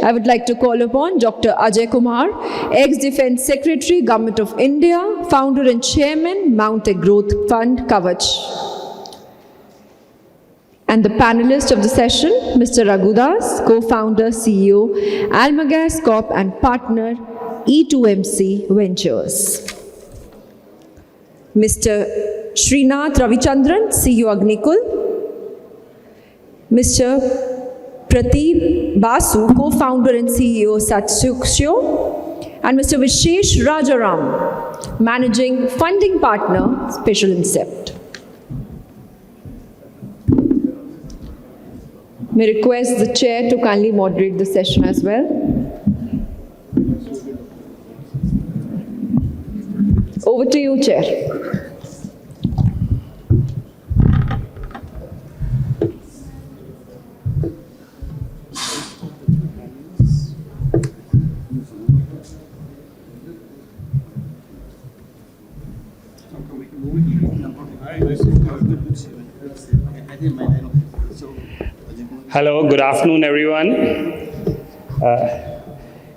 I would like to call upon Dr. Ajay Kumar, ex-Defense Secretary, Government of India, founder and chairman, Mounttech Growth Fund, Kavachh. And the panelist of the session, Mr. Raghu, co-founder, CEO, Almagest, Corp and partner, E2MC Ventures. Mr. Srinath Ravichandran, CEO, Agnikul. Mr. Prateep, Basu, co-founder and CEO, Satsure. And Mr. Vishesh Rajaram, managing funding partner, Speciale Incept. May request the chair to kindly moderate the session as well. Over to you, Chair. Hello, good afternoon, everyone.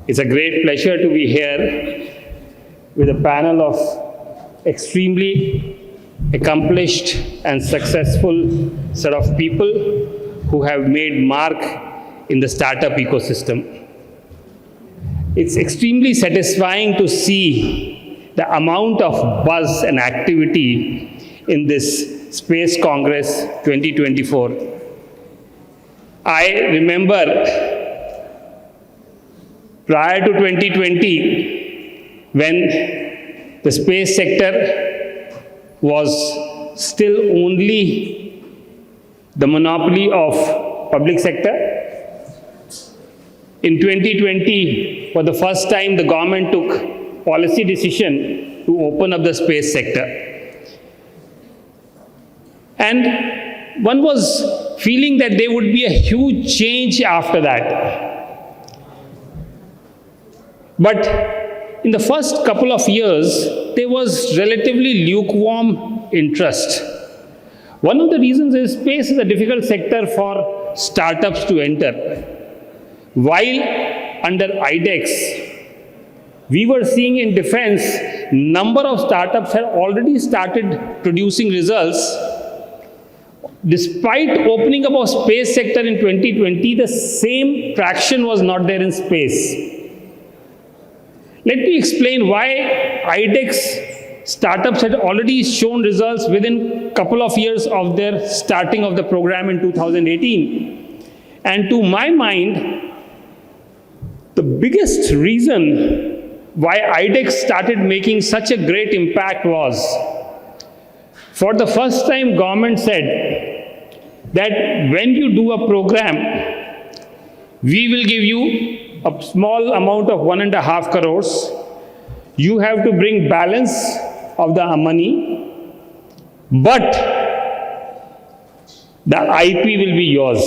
It's a great pleasure to be here with a panel of extremely accomplished and successful set of people who have made mark in the startup ecosystem. It's extremely satisfying to see the amount of buzz and activity in this Space Congress 2024. I remember prior to 2020, when the space sector was still only the monopoly of public sector. In 2020, for the first time, the government took policy decision to open up the space sector. And one was feeling that there would be a huge change after that. But in the first couple of years, there was relatively lukewarm interest. One of the reasons is space is a difficult sector for startups to enter. While under IDEX, we were seeing in defense, number of startups had already started producing results. Despite opening up a space sector in 2020, the same traction was not there in space. Let me explain why IDEX startups had already shown results within a couple of years of their starting of the program in 2018. And to my mind, the biggest reason why IDEX started making such a great impact was, for the first time, government said that when you do a program, we will give you a small amount of 1.5 crores. You have to bring balance of the money, but the IP will be yours.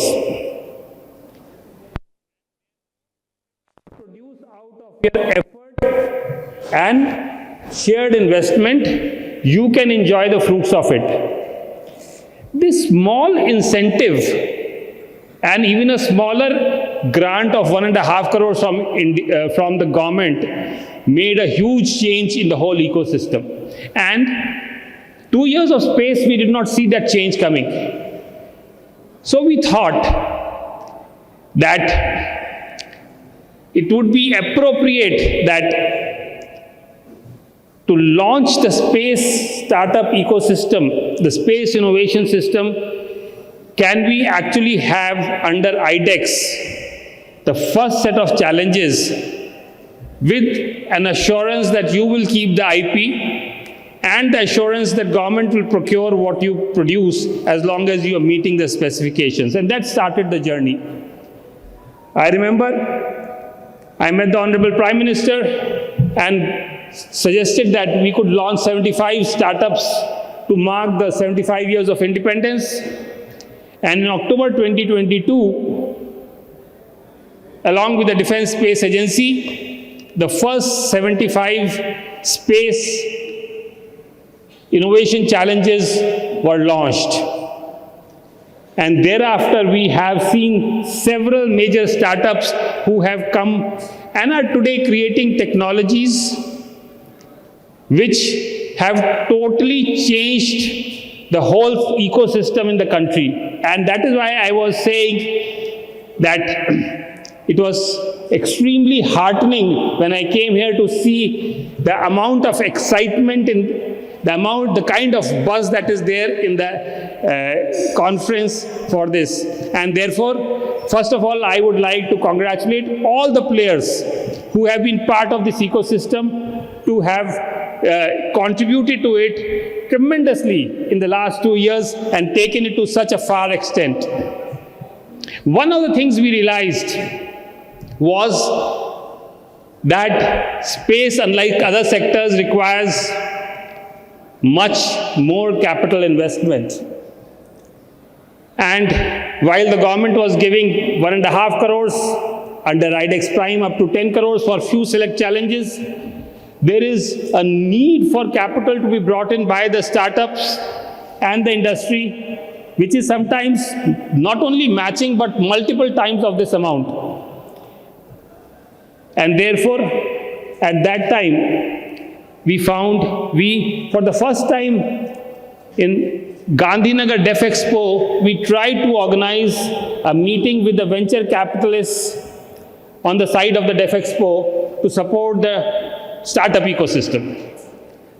Produce out of your effort and shared investment, you can enjoy the fruits of it. This small incentive and even a smaller grant of 1.5 crores from the government made a huge change in the whole ecosystem. And 2 years of space, we did not see that change coming. So we thought that it would be appropriate that to launch the space startup ecosystem, the space innovation system, can we actually have under IDEX the first set of challenges with an assurance that you will keep the IP and the assurance that government will procure what you produce as long as you are meeting the specifications. And that started the journey. I remember I met the Honorable Prime Minister and suggested that we could launch 75 startups to mark the 75 years of independence. And in October 2022, along with the Defense Space Agency, the first 75 space innovation challenges were launched. And thereafter, we have seen several major startups who have come and are today creating technologies which have totally changed the whole ecosystem in the country. And that is why I was saying that it was extremely heartening when I came here to see the amount of excitement in the kind of buzz that is there in the conference for this. And therefore, first of all, I would like to congratulate all the players who have been part of this ecosystem to have contributed to it tremendously in the last 2 years and taken it to such a far extent. One of the things we realized was that space, unlike other sectors, requires much more capital investment. And while the government was giving 1.5 crores under IDEX Prime up to 10 crores for few select challenges, there is a need for capital to be brought in by the startups and the industry, which is sometimes not only matching but multiple times of this amount. And therefore, at that time, we found, for the first time in Gandhinagar Def Expo, we tried to organize a meeting with the venture capitalists on the side of the Def Expo to support the startup ecosystem.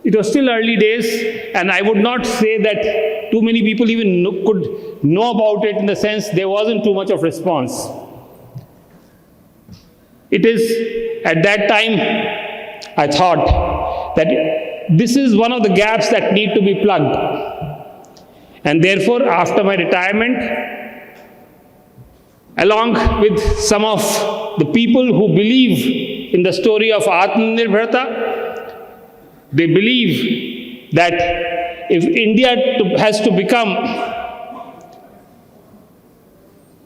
It was still early days, and I would not say that too many people even could know about it, in the sense there wasn't too much of response. It is at that time I thought that this is one of the gaps that need to be plugged. And therefore, after my retirement, along with some of the people who believe in the story of Atmanirbharta, they believe that if India has to become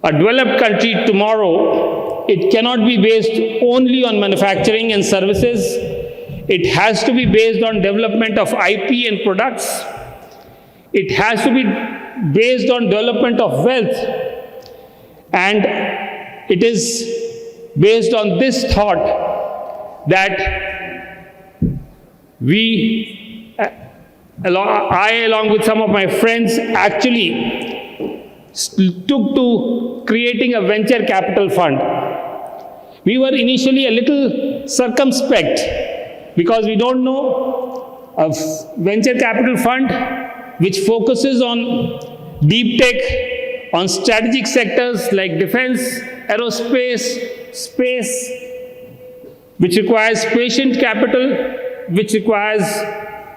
a developed country tomorrow, it cannot be based only on manufacturing and services. It has to be based on development of IP and products. It has to be based on development of wealth. And it is based on this thought that I, along with some of my friends, actually took to creating a venture capital fund. We were initially a little circumspect because we don't know a venture capital fund which focuses on deep tech, on strategic sectors like defense, aerospace, space, which requires patient capital, which requires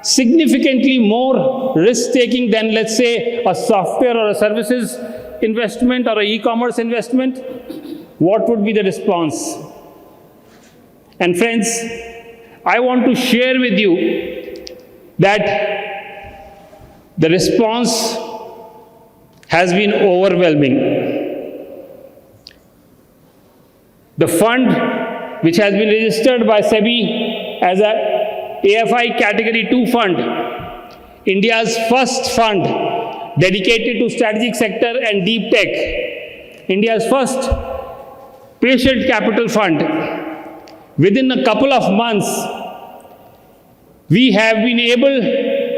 significantly more risk-taking than, let's say, a software or a services investment or an e-commerce investment. What would be the response? And friends, I want to share with you that the response has been overwhelming. The fund, which has been registered by SEBI as a AFI Category 2 fund, India's first fund dedicated to strategic sector and deep tech, India's first patient capital fund. Within a couple of months, we have been able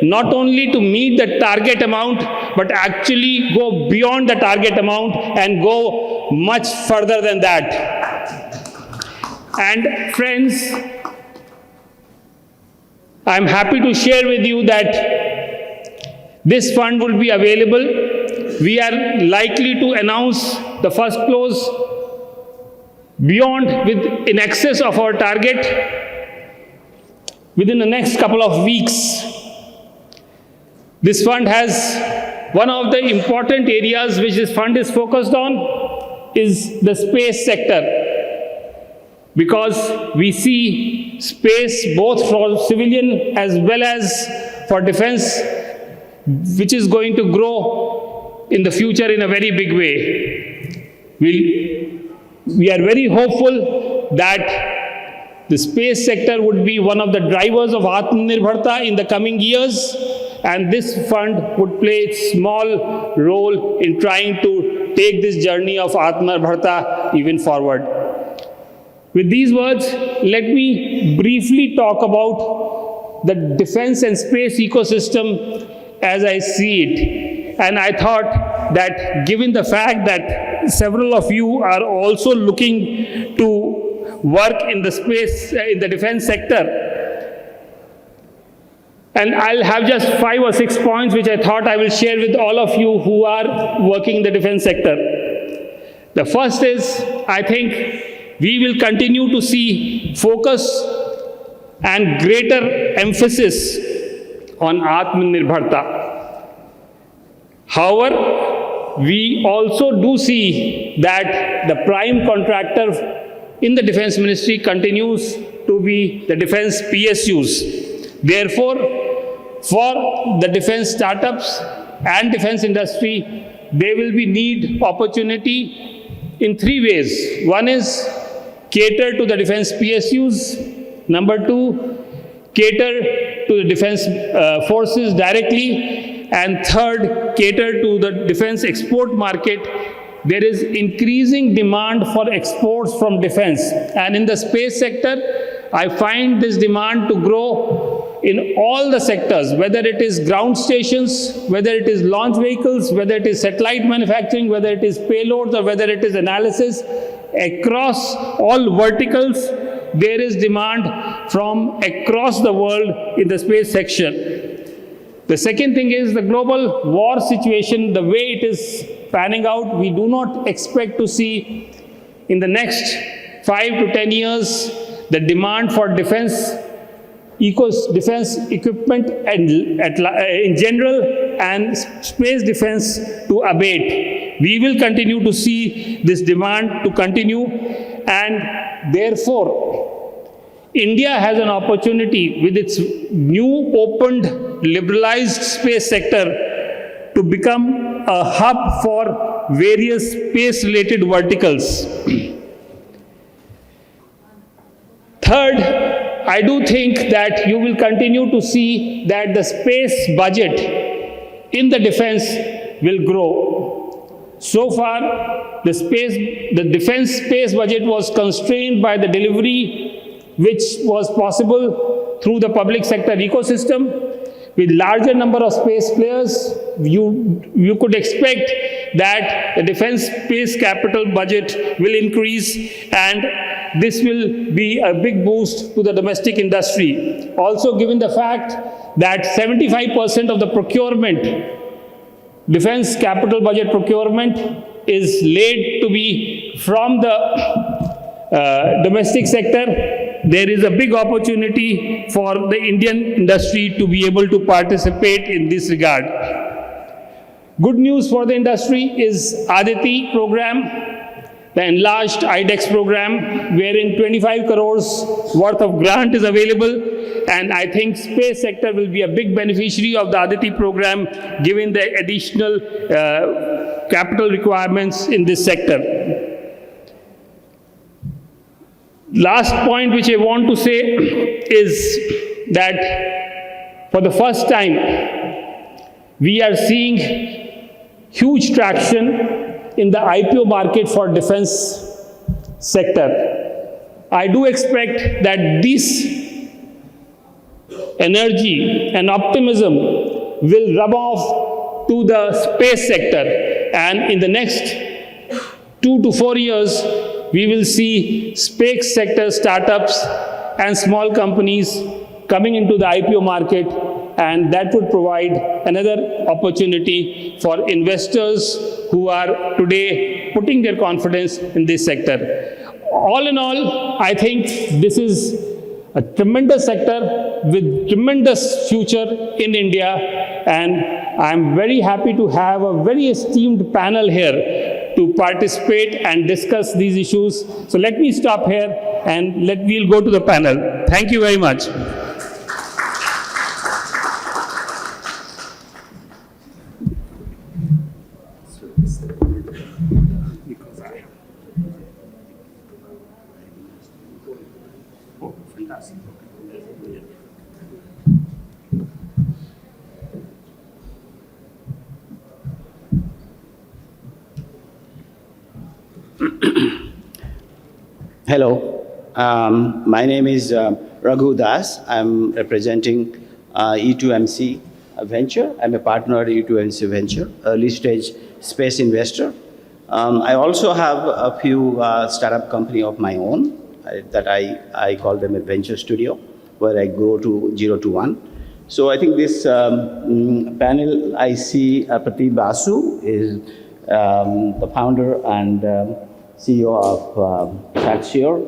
not only to meet the target amount, but actually go beyond the target amount and go much further than that. And friends, I'm happy to share with you that this fund will be available. We are likely to announce the first close in excess of our target within the next couple of weeks. This fund has one of the important areas which this fund is focused on is the space sector, because we see space both for civilian as well as for defense, which is going to grow in the future in a very big way. We are very hopeful that the space sector would be one of the drivers of Atmanirbharta in the coming years, and this fund would play a small role in trying to take this journey of Atmanirbharta even forward. With these words, let me briefly talk about the defense and space ecosystem as I see it. And I thought that given the fact that several of you are also looking to work in the space, in the defense sector, and I'll have just 5 or 6 points which I thought I will share with all of you who are working in the defense sector. The first is, I think we will continue to see focus and greater emphasis on Atmanirbharta. However, we also do see that the prime contractor in the defense ministry continues to be the defense PSUs. Therefore, for the defense startups and defense industry, there will be need opportunity in 3 ways. One is cater to the defense PSUs. Number 2, cater to the defense forces directly. And third, cater to the defense export market. There is increasing demand for exports from defense. And in the space sector, I find this demand to grow in all the sectors, whether it is ground stations, whether it is launch vehicles, whether it is satellite manufacturing, whether it is payloads, or whether it is analysis. Across all verticals, there is demand from across the world in the space section. The second thing is the global war situation, the way it is panning out, we do not expect to see in the next 5 to 10 years the demand for defense equipment and in general and space defense to abate. We will continue to see this demand to continue, and therefore India has an opportunity with its new opened liberalized space sector to become a hub for various space related verticals. Third, I do think that you will continue to see that the space budget in the defense will grow. So far, the defense space budget was constrained by the delivery which was possible through the public sector ecosystem. With larger number of space players, you could expect that the defense space capital budget will increase, and this will be a big boost to the domestic industry. Also, given the fact that 75% of the procurement, defense capital budget procurement, is laid to be from the domestic sector, there is a big opportunity for the Indian industry to be able to participate in this regard. Good news for the industry is Aditi program, the enlarged IDEX program, wherein 25 crores worth of grant is available, and I think space sector will be a big beneficiary of the Aditi program given the additional capital requirements in this sector. Last point which I want to say is that for the first time, we are seeing huge traction in the IPO market for defense sector. I do expect that this energy and optimism will rub off to the space sector, and in the next 2 to 4 years, we will see space sector startups and small companies coming into the IPO market, and that would provide another opportunity for investors who are today putting their confidence in this sector. All in all, I think this is a tremendous sector with tremendous future in India, and I'm very happy to have a very esteemed panel here to participate and discuss these issues. So let me stop here and we'll go to the panel. Thank you very much. Hello, my name is Raghu Das. I'm representing E2MC Venture. I'm a partner at E2MC Venture, early stage space investor. I also have a few startup company of my own that I call them a venture studio, where I grow to 0 to 1. So I think this panel, I see Prateep Basu is the founder and CEO of Satsure,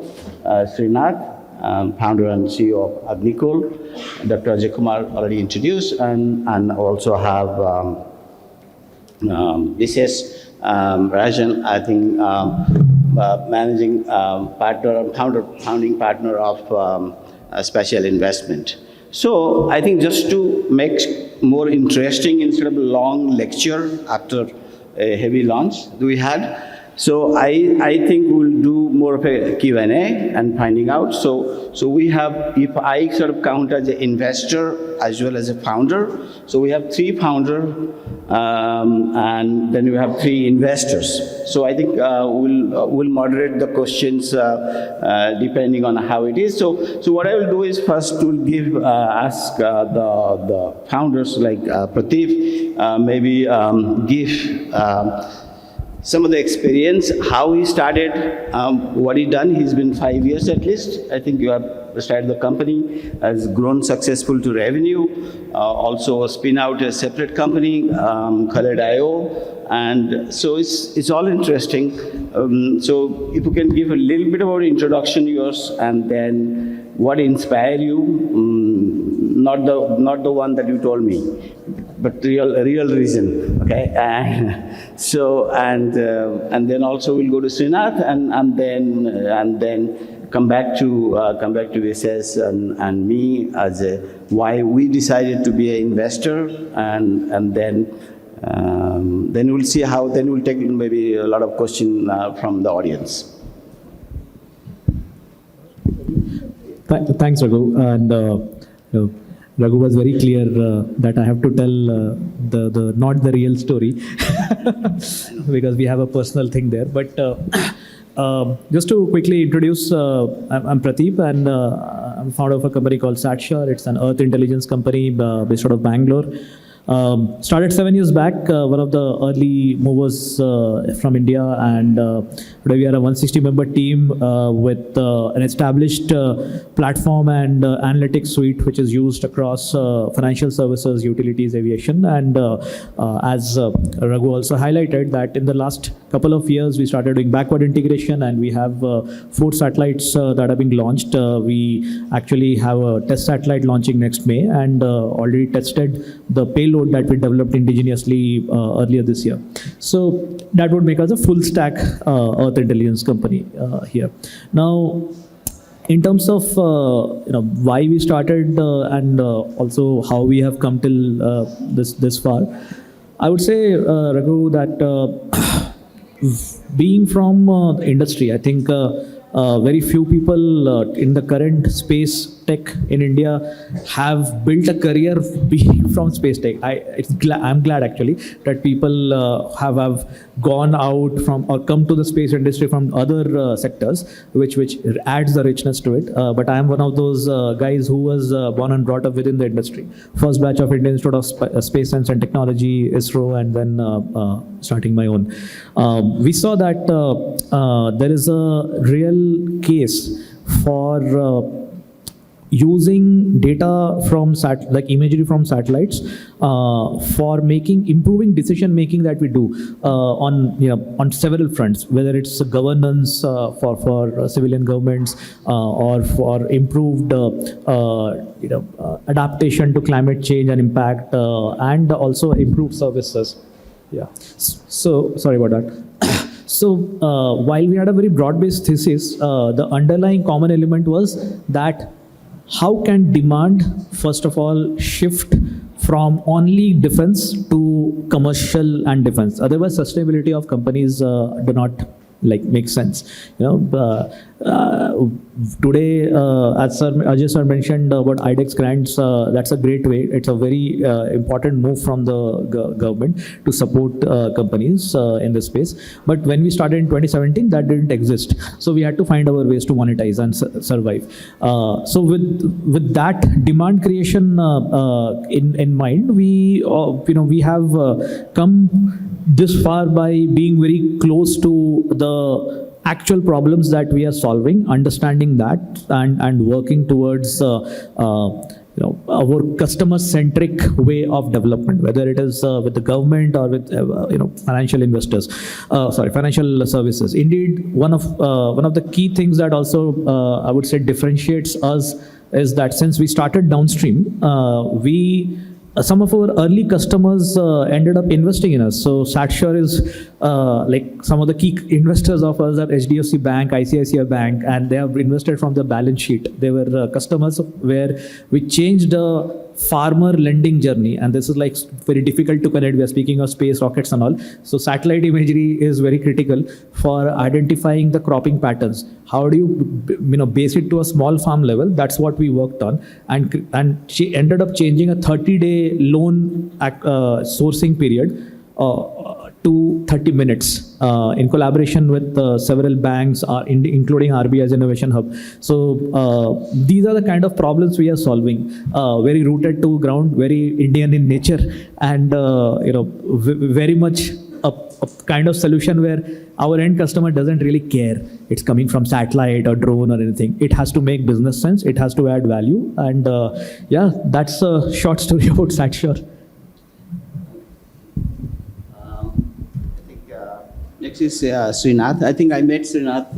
Srinath, founder and CEO of Agnikul. Dr. Ajay Kumar already introduced, and also have Vishesh, Rajan, I think managing partner, founding partner of Speciale Investment. So I think just to make more interesting, instead of a long lecture after a heavy launch we had, so I think we'll do more of a Q&A and finding out. So we have, if I sort of count as an investor as well as a founder, so we have 3 founders and then we have 3 investors. So I think we'll moderate the questions depending on how it is. So what I will do is first we'll ask the founders like Prateep, maybe give some of the experience, how he started, what he done. He's been 5 years at least. I think you have started the company, has grown successful to revenue, also spin out a separate company, Khaled.io, and so it's all interesting. So if you can give a little bit about introduction yours, and then what inspired you, not the one that you told me, but real reason, okay? And so and then also we'll go to Srinath, and then come back to Vishesh and me as why we decided to be an investor, and then we'll see how. Then we'll take maybe a lot of questions from the audience. Thanks, Raghu. And Raghu was very clear that I have to tell the not the real story because we have a personal thing there. But just to quickly introduce, I'm Prateep, and I'm founder of a company called Satsure. It's an Earth intelligence company based out of Bangalore. Started 7 years back, one of the early movers from India, and today we are a 160-member team with an established platform and analytics suite, which is used across financial services, utilities, aviation, and as Raghu also highlighted, that in the last couple of years we started doing backward integration, and we have 4 satellites that are being launched. We actually have a test satellite launching next May, and already tested the payload that we developed indigenously earlier this year. So that would make us a full stack Earth intelligence company here. Now, in terms of why we started and also how we have come till this far, I would say, Raghu, that being from the industry, I think very few people in the current space tech in India have built a career being from space tech. I'm glad actually that people have gone out from or come to the space industry from other sectors, which adds the richness to it. But I am one of those guys who was born and brought up within the industry. First batch of Indian Institute of Space Science and Technology, ISRO, and then starting my own. We saw that there is a real case for using data from imagery from satellites for improving decision making that we do on several fronts, whether it's governance for civilian governments or for improved adaptation to climate change and impact, and also improved services. Yeah. So sorry about that. So while we had a very broad-based thesis, the underlying common element was that how can demand, first of all, shift from only defense to commercial and defense? Otherwise, sustainability of companies do not make sense. Today, as Sir Ajay sir mentioned about IDEX grants, that's a great way. It's a very important move from the government to support companies in this space. But when we started in 2017, that didn't exist. So we had to find our ways to monetize and survive. So with that demand creation in mind, we have come this far by being very close to the actual problems that we are solving, understanding that, and working towards our customer-centric way of development, whether it is with the government or with financial investors, financial services. Indeed, one of the key things that also I would say differentiates us is that since we started downstream, some of our early customers ended up investing in us. So Satsure is like some of the key investors of us are HDFC Bank, ICICI Bank, and they have invested from the balance sheet. They were customers where we changed the farmer lending journey, and this is like very difficult to connect. We are speaking of space rockets and all. So satellite imagery is very critical for identifying the cropping patterns. How do you base it to a small farm level? That's what we worked on, and she ended up changing a 30-day loan sourcing period to 30 minutes in collaboration with several banks, including RBI's Innovation Hub. So these are the kind of problems we are solving, very rooted to ground, very Indian in nature, and very much a kind of solution where our end customer doesn't really care. It's coming from satellite or drone or anything. It has to make business sense. It has to add value. And that's a short story about Satsure. Next is Srinath. I think I met Srinath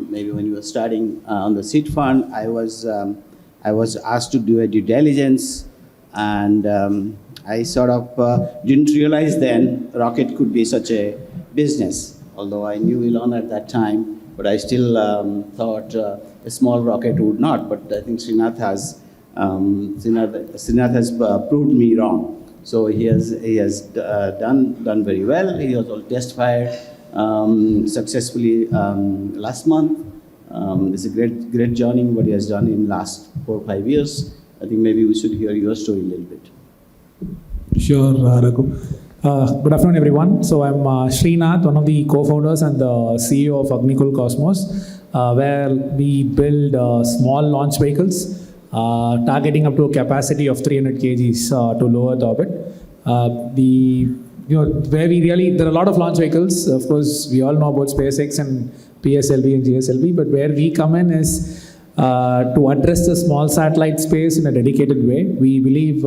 maybe when you were starting on the seed fund. I was asked to do a due diligence, and I sort of didn't realize then Rocket could be such a business. Although I knew Elon at that time, but I still thought a small rocket would not. But I think Srinath has proved me wrong. So he has done very well. He was all test fired successfully last month. It's a great journey what he has done in last 4 or 5 years. I think maybe we should hear your story a little bit. Sure, Raghu. Good afternoon, everyone. So I'm Srinath, one of the co-founders and the CEO of Agnikul Cosmos, where we build small launch vehicles targeting up to a capacity of 300 kgs to low Earth orbit. There are a lot of launch vehicles. Of course, we all know about SpaceX and PSLV and GSLV, but where we come in is to address the small satellite space in a dedicated way. We believe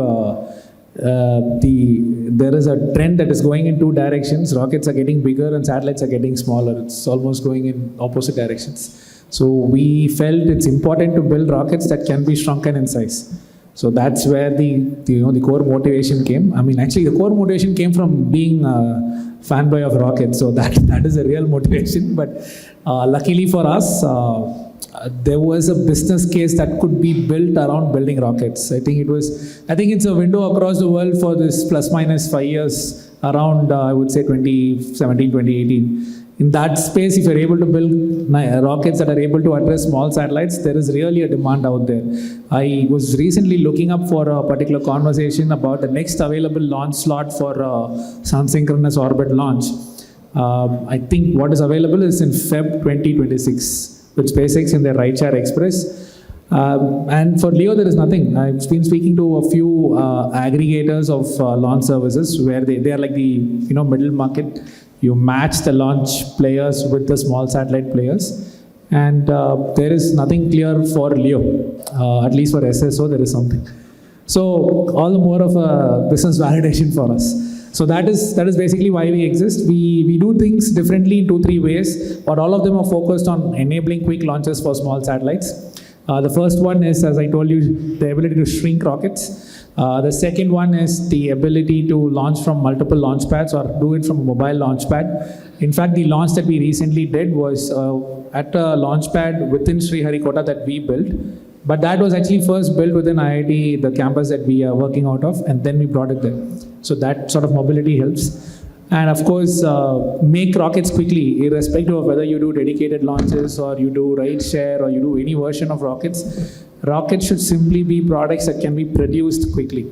there is a trend that is going in 2 directions. Rockets are getting bigger and satellites are getting smaller. It's almost going in opposite directions. So we felt it's important to build rockets that can be shrunken in size. So that's where the core motivation came. I mean, actually, the core motivation came from being a fanboy of rockets. So that is a real motivation. But luckily for us, there was a business case that could be built around building rockets. I think it's a window across the world for this plus minus 5 years around, I would say 2017, 2018. In that space, if you're able to build rockets that are able to address small satellites, there is really a demand out there. I was recently looking up for a particular conversation about the next available launch slot for sun-synchronous orbit launch. I think what is available is in Feb 2026 with SpaceX in their Rideshare Express. And for LEO, there is nothing. I've been speaking to a few aggregators of launch services where they are like the middle market. You match the launch players with the small satellite players, and there is nothing clear for LEO. At least for SSO, there is something. So all the more of a business validation for us. So that is basically why we exist. We do things differently in 2-3 ways, but all of them are focused on enabling quick launches for small satellites. The first one is, as I told you, the ability to shrink rockets. The second one is the ability to launch from multiple launch pads or do it from a mobile launch pad. In fact, the launch that we recently did was at a launch pad within Sriharikota that we built. But that was actually first built within IIT, the campus that we are working out of, and then we brought it there. So that sort of mobility helps. and of course make rockets quickly, irrespective of whether you do dedicated launches or you do ride share or you do any version of rockets. Rockets should simply be products that can be produced quickly.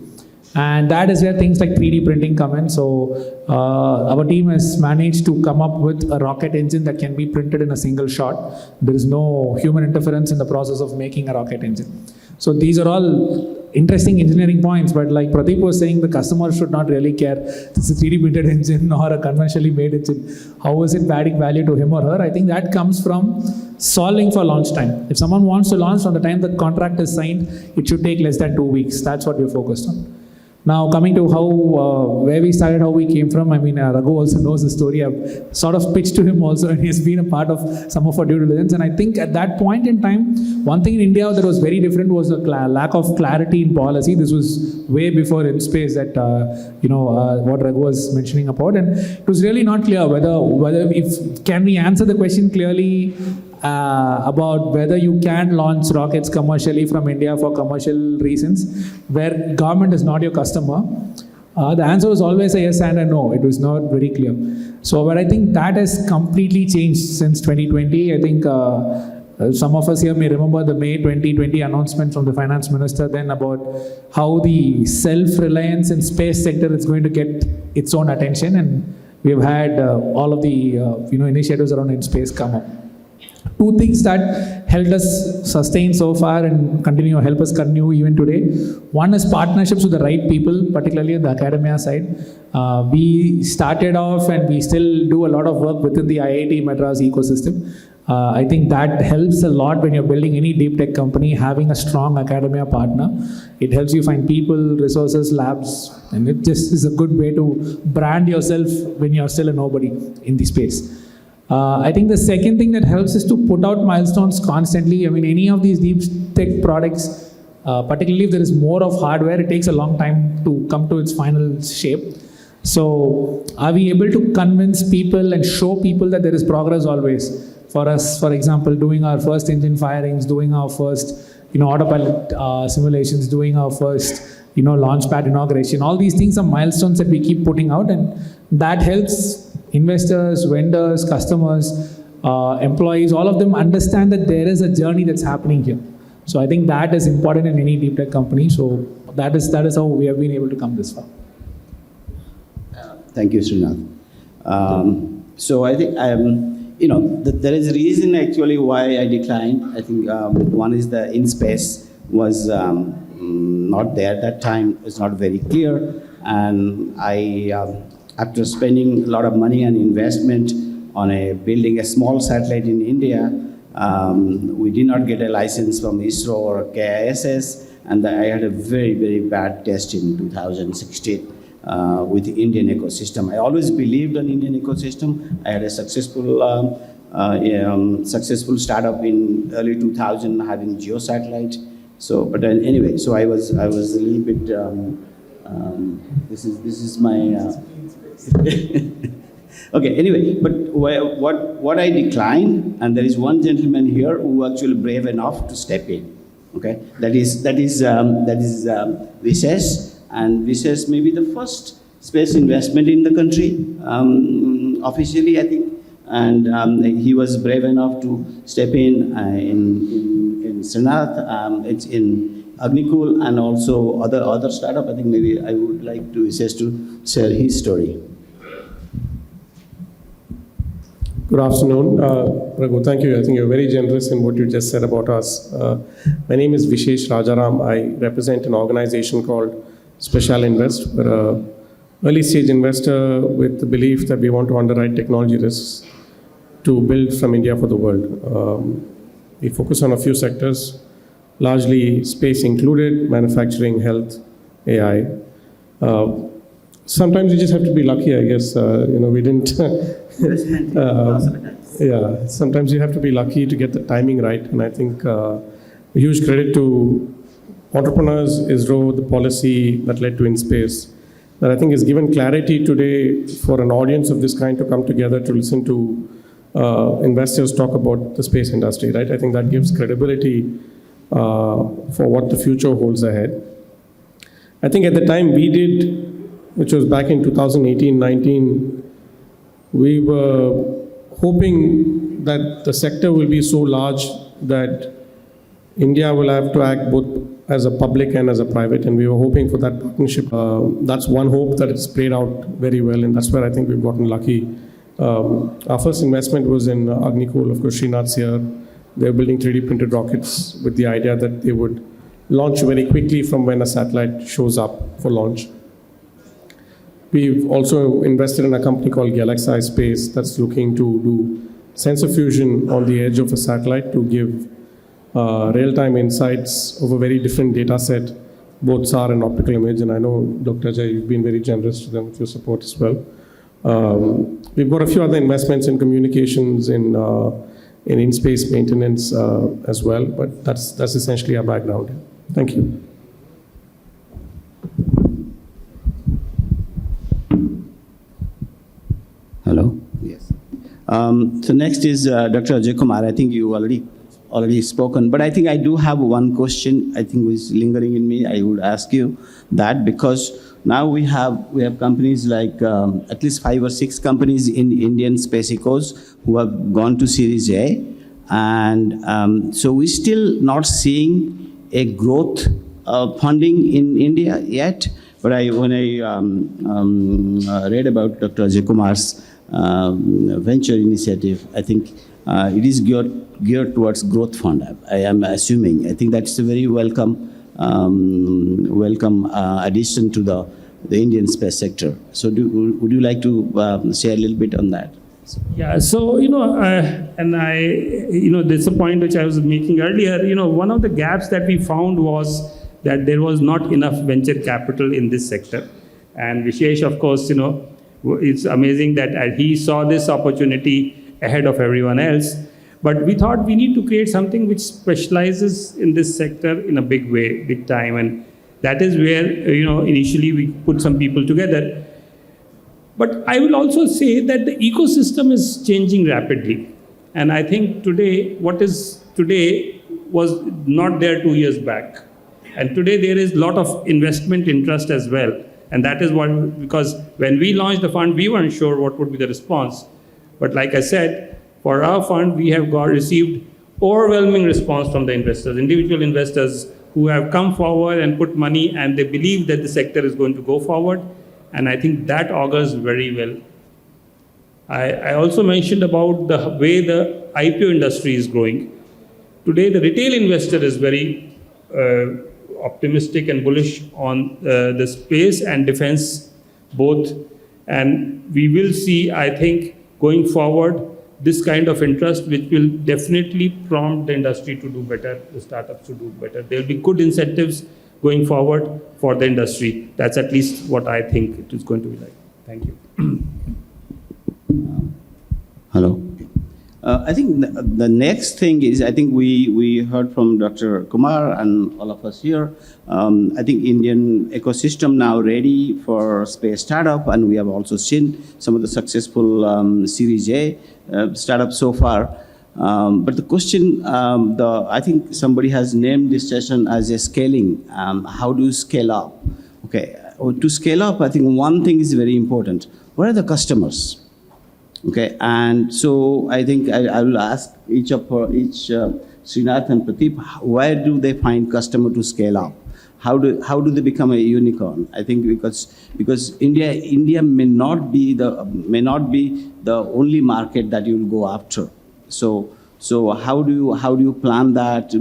And that is where things like 3D printing come in. So our team has managed to come up with a rocket engine that can be printed in a single shot. There is no human interference in the process of making a rocket engine. So these are all interesting engineering points, but like Prateep was saying, the customer should not really care if it's a 3D printed engine or a conventionally made engine. How is it adding value to him or her? I think that comes from solving for launch time. If someone wants to launch from the time the contract is signed, it should take less than 2 weeks. That's what we're focused on. Now, coming to how, where we started, how we came from, I mean, Raghu also knows the story. I've sort of pitched to him also, and he's been a part of some of our due diligence. And I think at that point in time, one thing in India that was very different was the lack of clarity in policy. This was way before InSpace that, what Raghu was mentioning about. And it was really not clear can we answer the question clearly about whether you can launch rockets commercially from India for commercial reasons, where government is not your customer. The answer was always a yes and a no. It was not very clear. So, but I think that has completely changed since 2020. I think some of us here may remember the May 2020 announcement from the finance minister then about how the self-reliance in space sector is going to get its own attention, and we have had all of the initiatives around InSpace come up. Two things that helped us sustain so far and help us continue even today. One is partnerships with the right people, particularly on the academia side. We started off and we still do a lot of work within the IIT Madras ecosystem. I think that helps a lot when you're building any deep tech company, having a strong academia partner. It helps you find people, resources, labs, and it just is a good way to brand yourself when you're still a nobody in the space. I think the second thing that helps is to put out milestones constantly. I mean, any of these deep tech products, particularly if there is more of hardware, it takes a long time to come to its final shape. So are we able to convince people and show people that there is progress always? For us, for example, doing our first engine firings, doing our first autopilot simulations, doing our first launchpad inauguration, all these things are milestones that we keep putting out, and that helps investors, vendors, customers, employees, all of them understand that there is a journey that's happening here. So I think that is important in any deep tech company. So that is how we have been able to come this far. Thank you, Srinath. So I think there is a reason actually why I declined. I think one is the InSpace was not there at that time. It's not very clear, and after spending a lot of money and investment on building a small satellite in India, we did not get a license from ISRO or KISS, and I had a very, very bad test in 2016 with the Indian ecosystem. I always believed in Indian ecosystem. I had a successful startup in early 2000 having geosatellite. So, but anyway, so I was a little bit. This is my. Okay, anyway, but what I declined, and there is one gentleman here who actually brave enough to step in. Okay, that is Vishesh, and Vishesh may be the first space investment in the country, officially, I think, and he was brave enough to step in Srinath, it's in Agnikul, and also other startup. I think maybe I would like to Vishesh to share his story. Good afternoon, Raghu. Thank you. I think you're very generous in what you just said about us. My name is Vishesh Rajaram. I represent an organization called Speciale Invest. We're an early stage investor with the belief that we want to underwrite technology risks to build from India for the world. We focus on a few sectors, largely space included, manufacturing, health, AI. Sometimes you just have to be lucky, I guess. We didn't. Yeah, sometimes you have to be lucky to get the timing right. And I think a huge credit to entrepreneurs, ISRO, the policy that led to InSpace, that I think has given clarity today for an audience of this kind to come together to listen to investors talk about the space industry, right? I think that gives credibility for what the future holds ahead. I think at the time we did, which was back in 2018-19, We were hoping that the sector will be so large that India will have to act both as a public and as a private, and we were hoping for that partnership. That's one hope that it's played out very well, and that's where I think we've gotten lucky. Our first investment was in Agnikul. Of course, Srinath's here. They're building 3D printed rockets with the idea that they would launch very quickly from when a satellite shows up for launch. We've also invested in a company called Galaxy Space that's looking to do sensor fusion on the edge of a satellite to give real-time insights of a very different data set, both SAR and optical image. And I know, Dr. Ajay, you've been very generous to them with your support as well. We've got a few other investments in communications, in in-space maintenance as well, but that's essentially our background. Thank you. Hello. Yes. So next is Dr. Ajay Kumar. I think you already spoken, but I think I do have one question. I think was lingering in me. I would ask you that because now we have companies like at least 5 or 6 companies in Indian space ecos who have gone to Series A, and so we're still not seeing a growth funding in India yet. But when I read about Dr. Ajay Kumar's venture initiative, I think it is geared towards growth fund. I am assuming. I think that's a very welcome addition to the Indian space sector. So would you like to share a little bit on that? Yeah, so, and there's a point which I was making earlier, one of the gaps that we found was that there was not enough venture capital in this sector. And Vishesh, of course, it's amazing that he saw this opportunity ahead of everyone else. But we thought we need to create something which specializes in this sector in a big way, big time. And that is where, initially we put some people together. But I will also say that the ecosystem is changing rapidly. And I think today, what is today was not there 2 years back. And today there is a lot of investment interest as well. And that is because when we launched the fund, we weren't sure what would be the response. But like I said, for our fund, we have received overwhelming response from the investors, individual investors who have come forward and put money, and they believe that the sector is going to go forward. And I think that augurs very well. I also mentioned about the way the IPO industry is growing. Today, the retail investor is very optimistic and bullish on the space and defense both. And we will see, I think, going forward, this kind of interest, which will definitely prompt the industry to do better, the startups to do better. There will be good incentives going forward for the industry. That's at least what I think it is going to be like. Thank you. Hello. I think the next thing is, I think we heard from Dr. Kumar and all of us here. I think Indian ecosystem now ready for space startup, and we have also seen some of the successful Series A startups so far. But the question, I think somebody has named this session as a scaling. How do you scale up? Okay, to scale up, I think one thing is very important. What are the customers? Okay, and so I think I will ask each Srinath and Prateep, where do they find customer to scale up? How do they become a unicorn? I think because India may not be the only market that you will go after. So how do you plan that?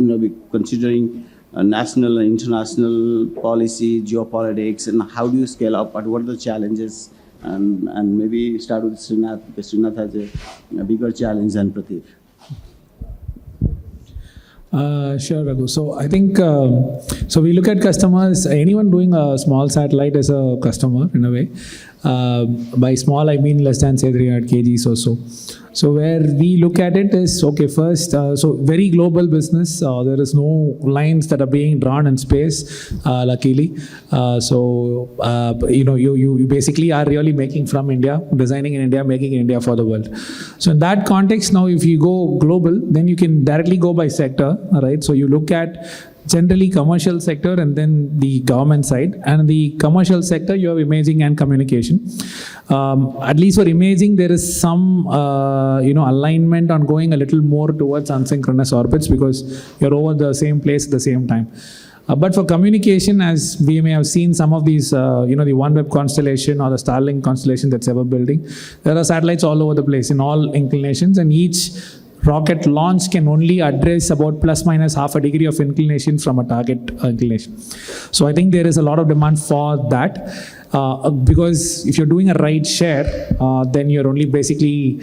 Considering national and international policy, geopolitics, and how do you scale up? And what are the challenges? And maybe start with Srinath, because Srinath has a bigger challenge than Prateep. Sure, Raghu. So I think, so we look at customers, anyone doing a small satellite is a customer in a way. By small, I mean less than say 300 kgs or so. So where we look at it is, okay, first, so very global business. There is no lines that are being drawn in space, luckily. You basically are really making from India, designing in India, making in India for the world. So in that context, now if you go global, then you can directly go by sector, right? So you look at generally commercial sector and then the government side. And the commercial sector, you have imaging and communication. At least for imaging, there is some alignment on going a little more towards asynchronous orbits because you're over the same place at the same time. But for communication, as we may have seen some of these, the OneWeb constellation or the Starlink constellation that's ever building, there are satellites all over the place in all inclinations, and each rocket launch can only address about plus minus half a degree of inclination from a target inclination. So I think there is a lot of demand for that. Because if you're doing a ride share, then you're only basically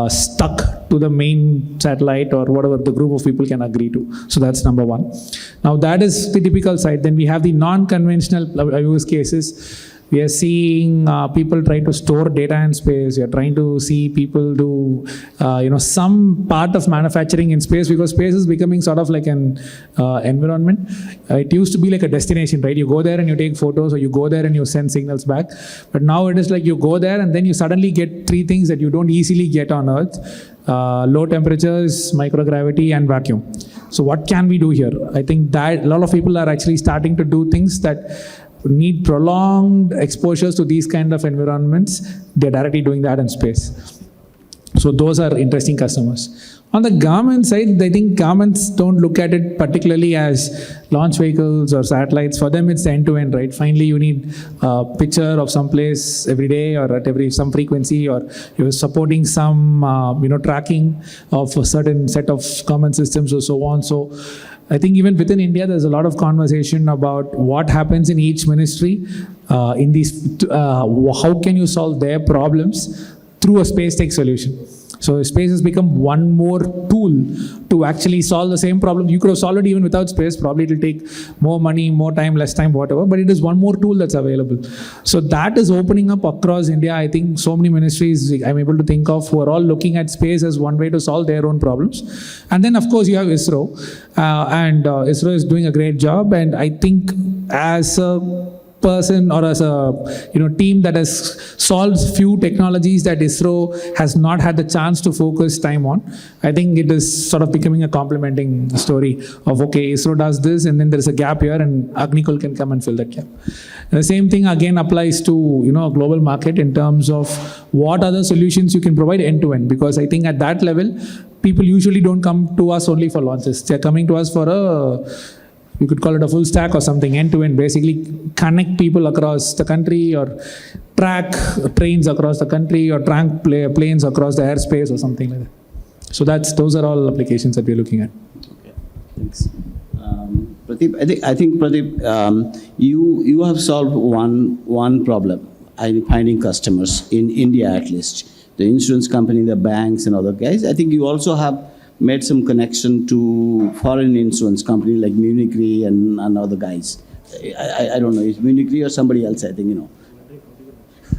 stuck to the main satellite or whatever the group of people can agree to. So that's number one. Now that is the typical side. Then we have the non-conventional use cases. We are seeing people try to store data in space. We are trying to see people do, some part of manufacturing in space, because space is becoming sort of like an environment. It used to be like a destination, right? You go there and you take photos, or you go there and you send signals back. But now it is like you go there and then you suddenly get three things that you don't easily get on Earth: low temperatures, microgravity, and vacuum. So what can we do here? I think that a lot of people are actually starting to do things that need prolonged exposures to these kind of environments. They're directly doing that in space. So those are interesting customers. On the government side, I think governments don't look at it particularly as launch vehicles or satellites. For them, it's end-to-end, right? Finally, you need a picture of some place every day or at some frequency, or you're supporting some, tracking of a certain set of common systems or so on. So I think even within India, there's a lot of conversation about what happens in each ministry, in these, how can you solve their problems through a space tech solution. So space has become one more tool to actually solve the same problem. You could have solved it even without space. Probably it will take more money, more time, less time, whatever. But it is one more tool that's available. So that is opening up across India. I think so many ministries I'm able to think of who are all looking at space as one way to solve their own problems. And then, of course, you have ISRO. And ISRO is doing a great job. And I think as a person or as a team that has solved few technologies that ISRO has not had the chance to focus time on, I think it is sort of becoming a complementing story of, okay, ISRO does this and then there is a gap here and Agnikul can come and fill that gap. And the same thing again applies to a global market in terms of what other solutions you can provide end to end, because I think at that level people usually don't come to us only for launches. They're coming to us for you could call it a full stack or something, end-to-end, basically connect people across the country or track trains across the country or track planes across the airspace or something like that. So those are all applications that we're looking at. Okay, thanks. Prateep, I think Prateep, you have solved one problem, finding customers in India at least. The insurance company, the banks and other guys. I think you also have made some connection to foreign insurance company like Munich Re and other guys. I don't know, it's Munich Re or somebody else, I think,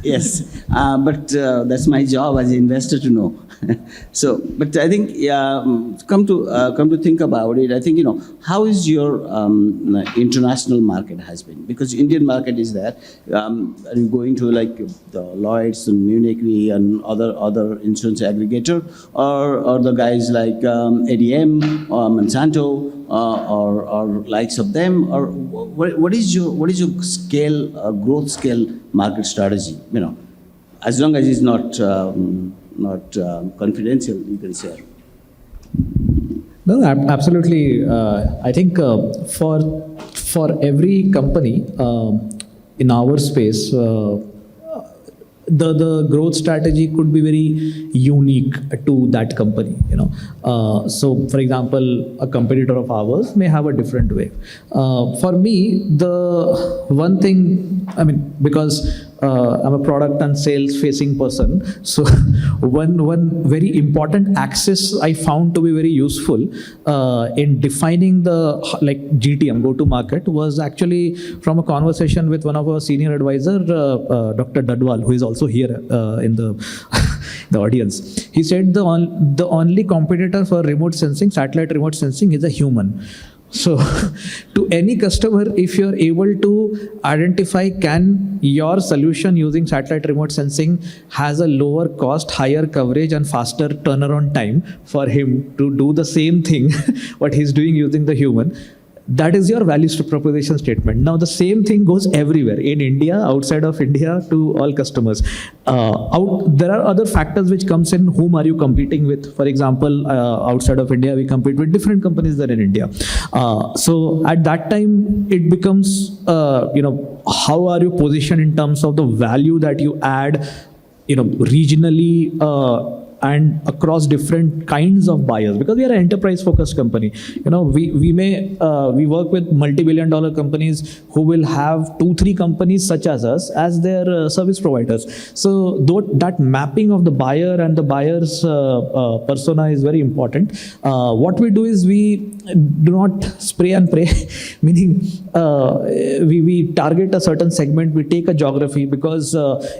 Yes, but that's my job as an investor to know. So, but I think, come to think about it, I think, how is your international market has been? Because Indian market is there. Are you going to like the Lloyds and Munich Re and other insurance aggregator, or the guys like ADM or Monsanto or likes of them, or what is your scale, growth scale market strategy? As long as it's not confidential, you can share. No, absolutely. I think for every company in our space, the growth strategy could be very unique to that company. So, for example, a competitor of ours may have a different way. For me, the one thing, because I'm a product and sales facing person, so one very important axis I found to be very useful in defining the GTM, go to market, was actually from a conversation with one of our senior advisor, Dr. Dadwal, who is also here in the audience. He said the only competitor for remote sensing, satellite remote sensing, is a human. So to any customer, if you're able to identify can your solution using satellite remote sensing has a lower cost, higher coverage and faster turnaround time for him to do the same thing what he's doing using the human, That is your value proposition statement. Now, the same thing goes everywhere, in India, outside of India, to all customers. There are other factors which comes in. Whom are you competing with? For example, outside of India, we compete with different companies than in India. So at that time, it becomes, how are you positioned in terms of the value that you add, regionally, and across different kinds of buyers, because we are an enterprise focused company. We work with multi-billion dollar companies who will have 2-3 companies such as us as their service providers. So that mapping of the buyer and the buyer's persona is very important. What we do is we do not spray and pray, meaning we target a certain segment, we take a geography, because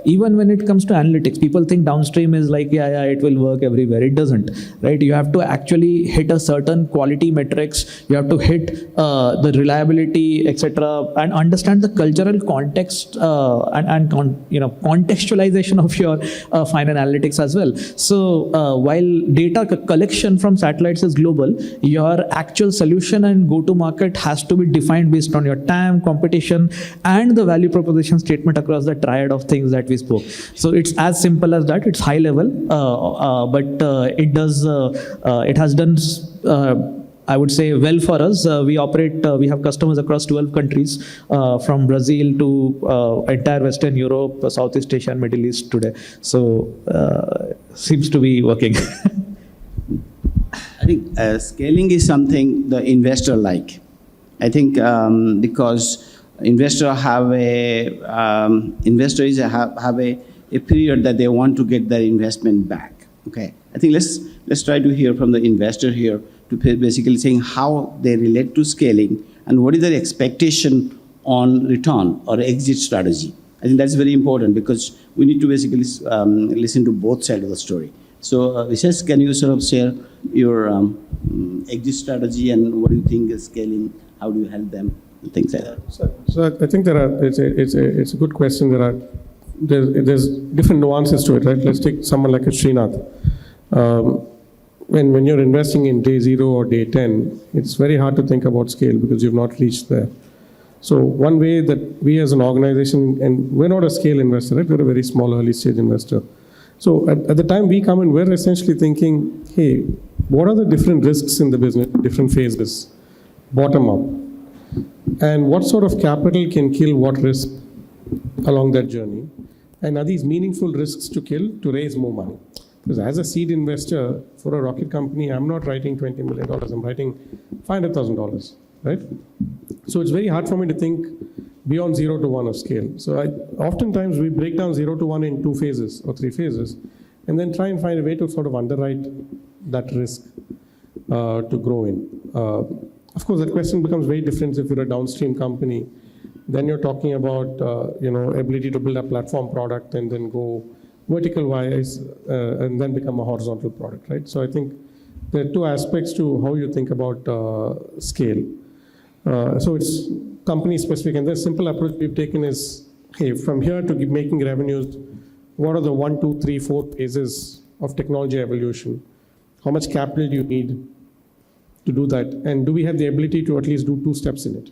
even when it comes to analytics, people think downstream is like, it will work everywhere. It doesn't, right? You have to actually hit a certain quality metrics, you have to hit the reliability, etc., and understand the cultural context and contextualization of your fine analytics as well. So while data collection from satellites is global, your actual solution and go-to-market has to be defined based on your TAM, competition, and the value proposition statement across the triad of things that we spoke. So it's as simple as that. It's high level, but it has done, I would say, well for us. We have customers across 12 countries, from Brazil to entire Western Europe, Southeast Asia, and Middle East today. So seems to be working. I think scaling is something the investor like. I think because investors have a period that they want to get their investment back. Okay, I think let's try to hear from the investor here to basically saying how they relate to scaling and what is their expectation on return or exit strategy. I think that's very important because we need to basically listen to both sides of the story. So, Vishesh, can you sort of share your exit strategy and what do you think is scaling? How do you help them? And things like that. So I think it's a good question. There's different nuances to it, right? Let's take someone like a Srinath. When you're investing in day 0 or day 10, it's very hard to think about scale because you've not reached there. So one way that we as an organization, and we're not a scale investor, right? We're a very small early stage investor. So at the time we come in, we're essentially thinking, hey, what are the different risks in the business, different phases, bottom up? And what sort of capital can kill what risk along that journey? And are these meaningful risks to kill to raise more money? Because as a seed investor for a rocket company, I'm not writing $20 million, I'm writing $500,000, right? So it's very hard for me to think beyond 0 to 1 of scale. So oftentimes we break down 0 to 1 in 2 phases or 3 phases, and then try and find a way to sort of underwrite that risk to grow in. Of course, that question becomes very different if you're a downstream company. Then you're talking about ability to build a platform product and then go vertical wise and then become a horizontal product, right? So I think there are 2 aspects to how you think about scale. So it's company specific, and the simple approach we've taken is, hey, from here to making revenues, what are the 1, 2, 3, 4 phases of technology evolution? How much capital do you need to do that? And do we have the ability to at least do 2 steps in it?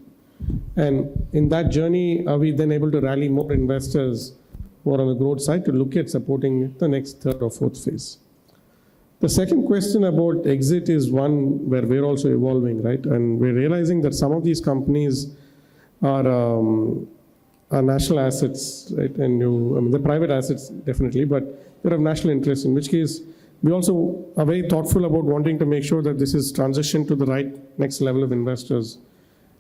And in that journey, are we then able to rally more investors who are on the growth side to look at supporting the next 3rd or 4th phase? The second question about exit is one where we're also evolving, right? And we're realizing that some of these companies are national assets, right? And they're private assets, definitely, but they're of national interest, in which case we also are very thoughtful about wanting to make sure that this is transitioned to the right next level of investors.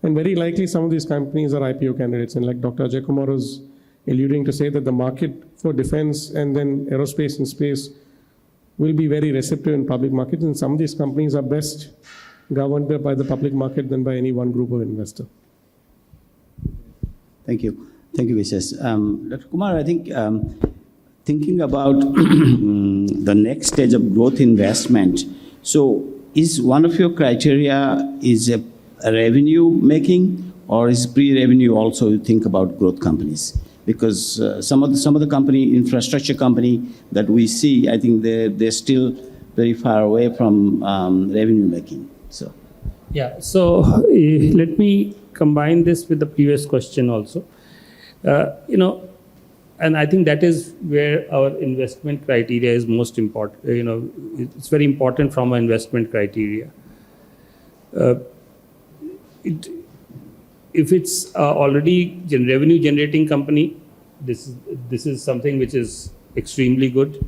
And very likely some of these companies are IPO candidates. And like Dr. Ajay Kumar was alluding to say that the market for defense and then aerospace and space will be very receptive in public markets. And some of these companies are best governed by the public market than by any one group of investor. Thank you. Thank you, Vishesh. Dr. Kumar, I think thinking about the next stage of growth investment, so is one of your criteria is a revenue making, or is pre-revenue also you think about growth companies? Because some of the company, infrastructure company that we see, I think they're still very far away from revenue making. So Yeah, so let me combine this with the previous question also. And I think that is where our investment criteria is most important. It's very important from our investment criteria. If it's already revenue generating company, this is something which is extremely good.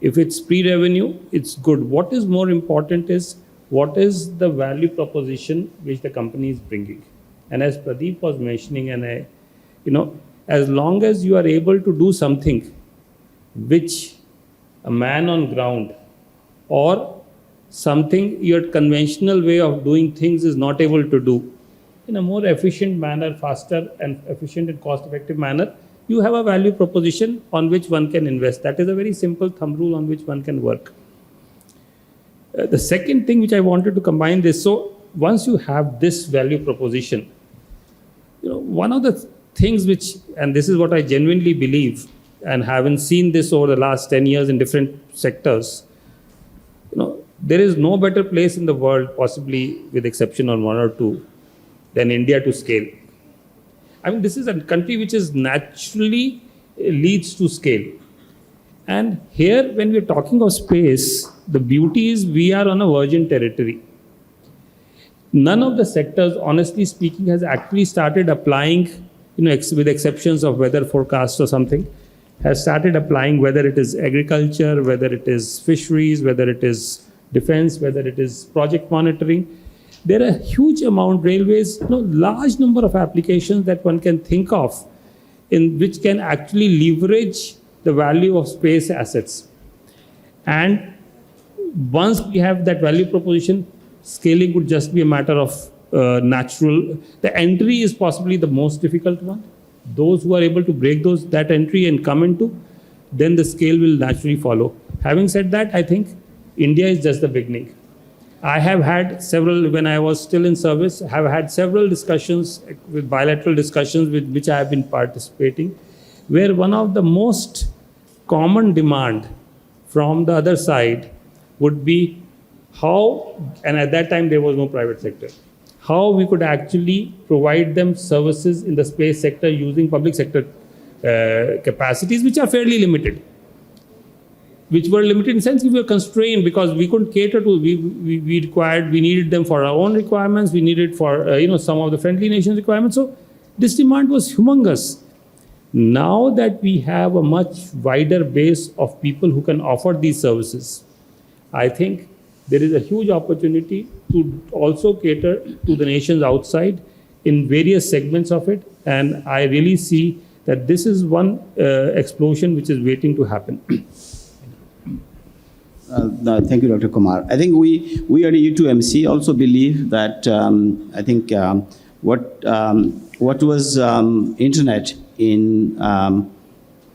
If it's pre-revenue, it's good. What is more important is what is the value proposition which the company is bringing. And as Prateep was mentioning, and as long as you are able to do something which a man on ground or something your conventional way of doing things is not able to do in a more efficient manner, faster and efficient and cost-effective manner, you have a value proposition on which one can invest. That is a very simple thumb rule on which one can work. The second thing which I wanted to combine this, so once you have this value proposition, one of the things which, and this is what I genuinely believe, and having seen this over the last 10 years in different sectors, there is no better place in the world, possibly with exception of one or two, than India to scale. I mean, this is a country which is naturally leads to scale. And here, when we're talking of space, the beauty is we are on a virgin territory. None of the sectors, honestly speaking, has actually started applying, with exceptions of weather forecast or something, has started applying, whether it is agriculture, whether it is fisheries, whether it is defense, whether it is project monitoring. There are a huge amount, railways, large number of applications that one can think of in which can actually leverage the value of space assets. And once we have that value proposition, scaling would just be a matter of natural. The entry is possibly the most difficult one. Those who are able to break that entry and come into, then the scale will naturally follow. Having said that, I think India is just the beginning. I have had several, when I was still in service, have had several discussions, with bilateral discussions with which I have been participating, where one of the most common demand from the other side would be how, and at that time there was no private sector, how we could actually provide them services in the space sector using public sector capacities, which are fairly limited. Which were limited in the sense we were constrained because we couldn't cater to, we needed them for our own requirements, we needed for, some of the friendly nations requirements. So this demand was humongous. Now that we have a much wider base of people who can offer these services, I think there is a huge opportunity to also cater to the nations outside in various segments of it. And I really see that this is one explosion which is waiting to happen. No, thank you, Dr. Kumar. I think we at E2MC also believe that I think what was internet in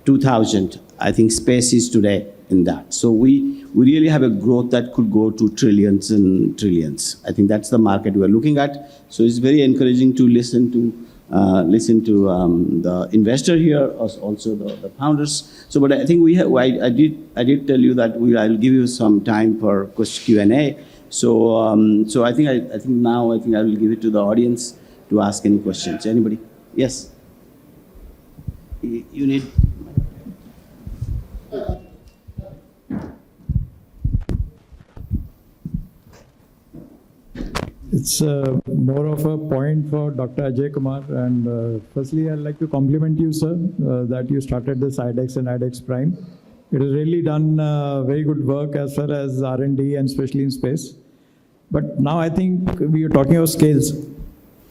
2000, I think space is today in that. So we really have a growth that could go to trillions and trillions. I think that's the market we're looking at. So it's very encouraging to listen to the investor here, also the founders. So, but I think I did tell you that I'll give you some time for Q&A. So I think now I will give it to the audience to ask any questions. Anybody? Yes. You need. It's more of a point for Dr. Ajay Kumar, and firstly I'd like to compliment you, sir, that you started this IDEX and IDEX Prime. It has really done very good work as far as R&D and especially in space. But now I think we are talking about scales.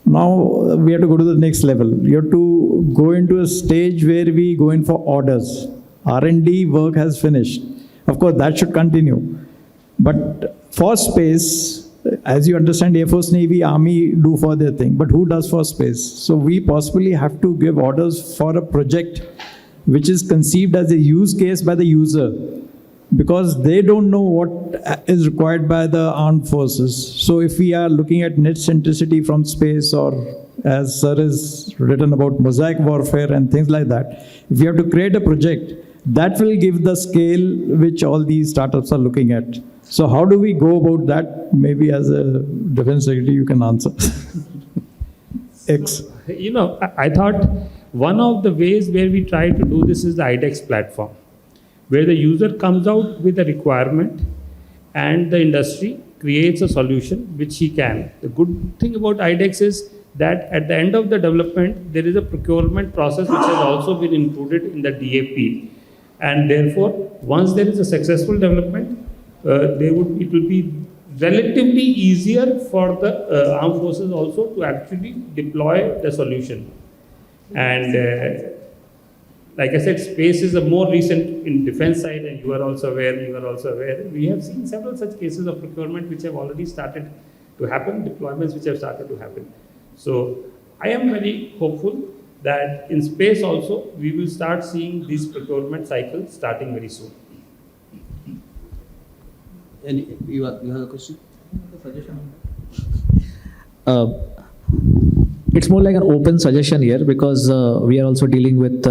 Now we have to go to the next level. We have to go into a stage where we go in for orders. R&D work has finished. Of course, that should continue. But for space, as you understand, Air Force, Navy, Army do for their thing, but who does for space? So we possibly have to give orders for a project which is conceived as a use case by the user, because they don't know what is required by the armed forces. So if we are looking at net centricity from space, or as sir has written about mosaic warfare and things like that, if we have to create a project, that will give the scale which all these startups are looking at. So how do we go about that? Maybe as a defense secretary, you can answer. X. You know, I thought one of the ways where we try to do this is the IDEX platform, where the user comes out with a requirement and the industry creates a solution which he can. The good thing about IDEX is that at the end of the development, there is a procurement process which has also been included in the DAP. And therefore, once there is a successful development, it will be relatively easier for the armed forces also to actually deploy the solution. And like I said, space is a more recent in defense side, and you are also aware. We have seen several such cases of procurement which have already started to happen, deployments which have started to happen. So I am very hopeful that in space also, we will start seeing these procurement cycles starting very soon. And you have a question? It's more like an open suggestion here, because we are also dealing with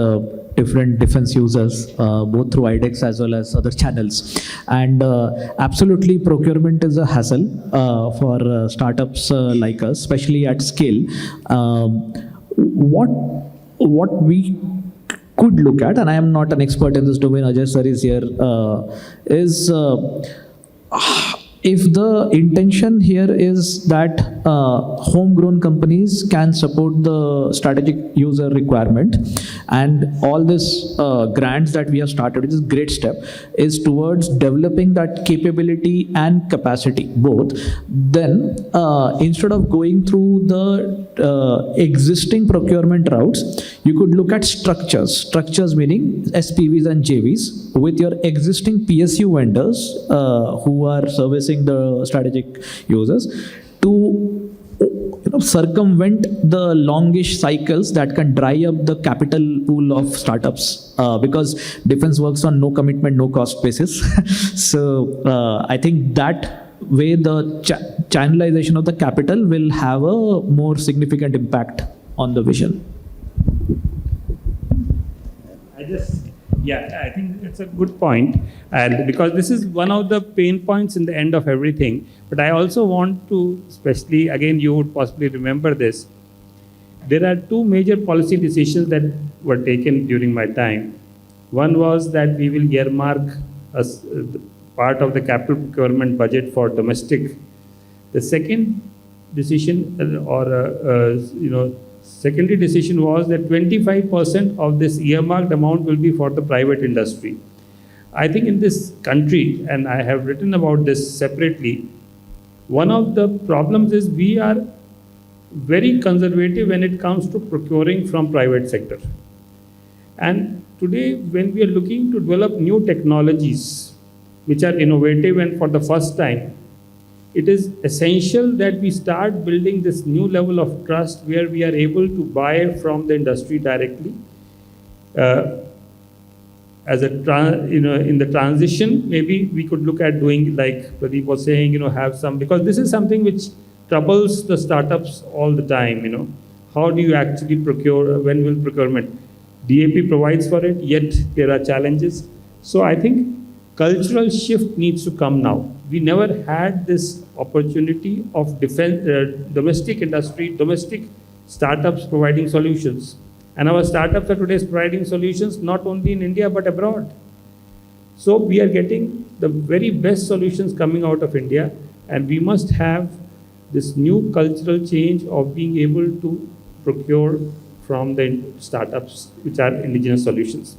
different defense users, both through IDEX as well as other channels. And absolutely, procurement is a hassle for startups like us, especially at scale. What we could look at, and I am not an expert in this domain, Ajay sir is here, is if the intention here is that homegrown companies can support the strategic user requirement, and all this grants that we have started, which is a great step, is towards developing that capability and capacity both, then instead of going through the existing procurement routes, you could look at structures meaning SPVs and JVs with your existing PSU vendors who are servicing the strategic users, to circumvent the longish cycles that can dry up the capital pool of startups, because defense works on no commitment, no cost basis. So I think that way the channelization of the capital will have a more significant impact on the vision. I think it's a good point, and because this is one of the pain points in the end of everything. But I also want to, especially, again, you would possibly remember this. There are two major policy decisions that were taken during my time. One was that we will earmark part of the capital procurement budget for domestic. The second decision, secondary decision was that 25% of this earmarked amount will be for the private industry. I think in this country, and I have written about this separately, one of the problems is we are very conservative when it comes to procuring from private sector. And today, when we are looking to develop new technologies which are innovative and for the first time, it is essential that we start building this new level of trust where we are able to buy from the industry directly. In the transition, maybe we could look at doing, like Prateep was saying, have some, because this is something which troubles the startups all the time. How do you actually procure? When will procurement? DAP provides for it, yet there are challenges. So I think cultural shift needs to come now. We never had this opportunity of domestic industry, domestic startups providing solutions. And our startups are today providing solutions not only in India but abroad. So we are getting the very best solutions coming out of India, and we must have this new cultural change of being able to procure from the startups which are indigenous solutions.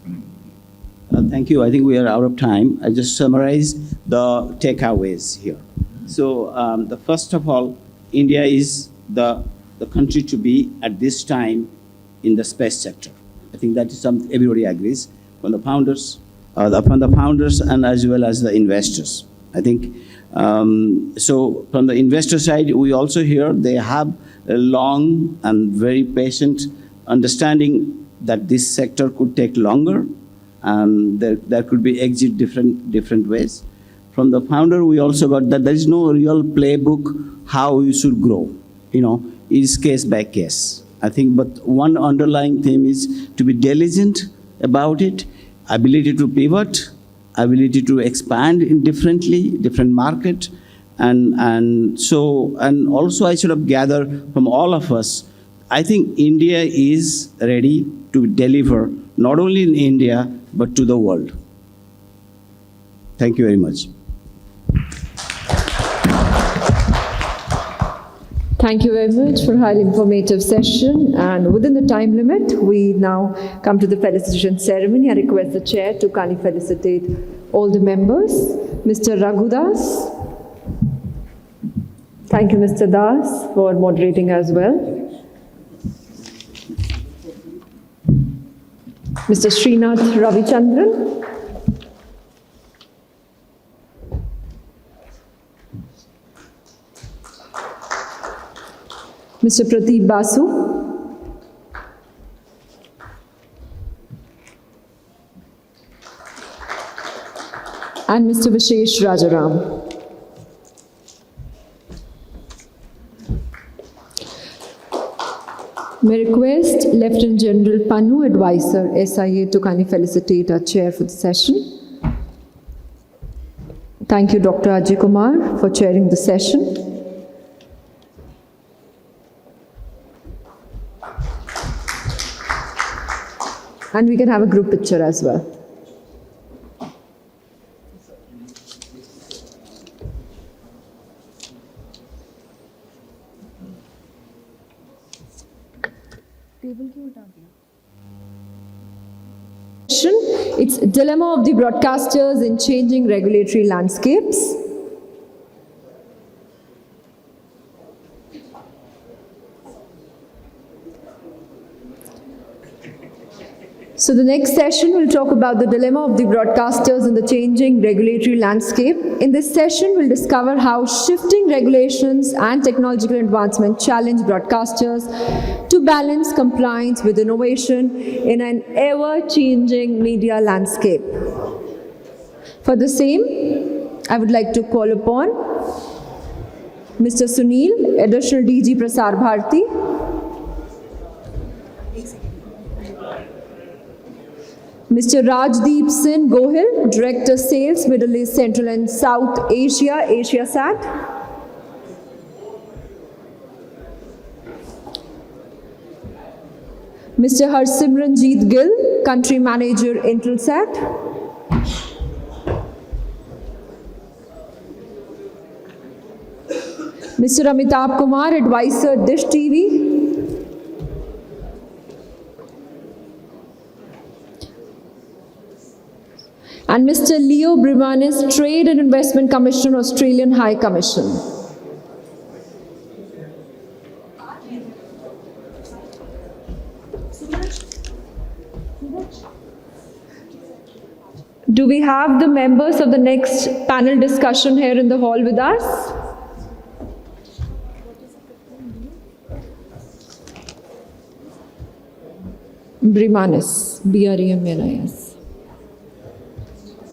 Thank you. I think we are out of time. I just summarize the takeaways here. So the first of all, India is the country to be at this time in the space sector. I think that is something everybody agrees, from the founders and as well as the investors. I think so. From the investor side, we also hear they have a long and very patient understanding that this sector could take longer, and there could be exit different ways. From the founder, we also got that there is no real playbook how you should grow. It's case by case. I think, but one underlying theme is to be diligent about it, ability to pivot, ability to expand in different market, and also I sort of gather from all of us, I think India is ready to deliver not only in India but to the world. Thank you very much. Thank you very much for a highly informative session. And within the time limit, we now come to the felicitation ceremony. I request the chair to kindly felicitate all the members. Mr. Raghu Das. Thank you, Mr. Das, for moderating as well. Mr. Srinath Ravichandran. Mr. Prateep Basu. And Mr. Vishesh Rajaram. May request Lieutenant General Panu, Advisor, SIA, to kindly felicitate our chair for the session. Thank you, Dr. Ajay Kumar, for chairing the session. And we can have a group picture as well. It's a dilemma of the broadcasters in changing regulatory landscapes. So the next session will talk about the dilemma of the broadcasters in the changing regulatory landscape. In this session, we'll discover how shifting regulations and technological advancement challenge broadcasters to balance compliance with innovation in an ever-changing media landscape. For the same, I would like to call upon Mr. Sunil, Additional DG Prasar Bharati, Mr. Rajdeep Singh Gohil, Director Sales, Middle East, Central and South Asia, AsiaSat. Mr. Harsimranjeet Gill, Country Manager, Intelsat. Mr. Amitabh Kumar, Advisor, Dish TV. And Mr. Leo Brimanis, Trade and Investment Commissioner, Australian High Commission. Do we have the members of the next panel discussion here in the hall with us? Brimanis, B-R-E-M-N-I-S.